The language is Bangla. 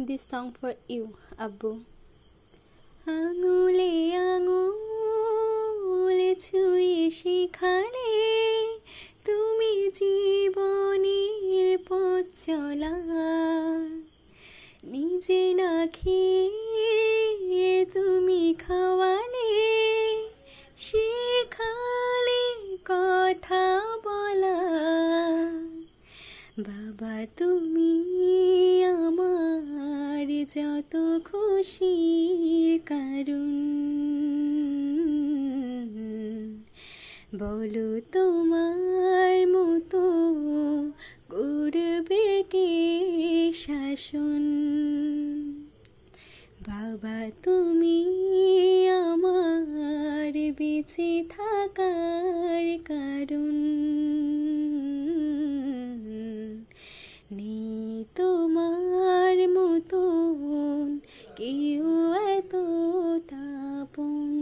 This song for you, Abu. আঙুলে আঙুল ছুঁয়ে সেখানে তুমি জীবনের পথ চলা, নিজে না খেয়ে তুমি খাওয়ালে, শেখালে কথা বলা। বাবা তুমি আমার যত খুশির কারণ, বলো তোমার মতো করবে কে শাসন। বাবা তুমি আমার বেঁচে থাকার কারণ, নেই তোমার মতন কেউ এতটা আপন।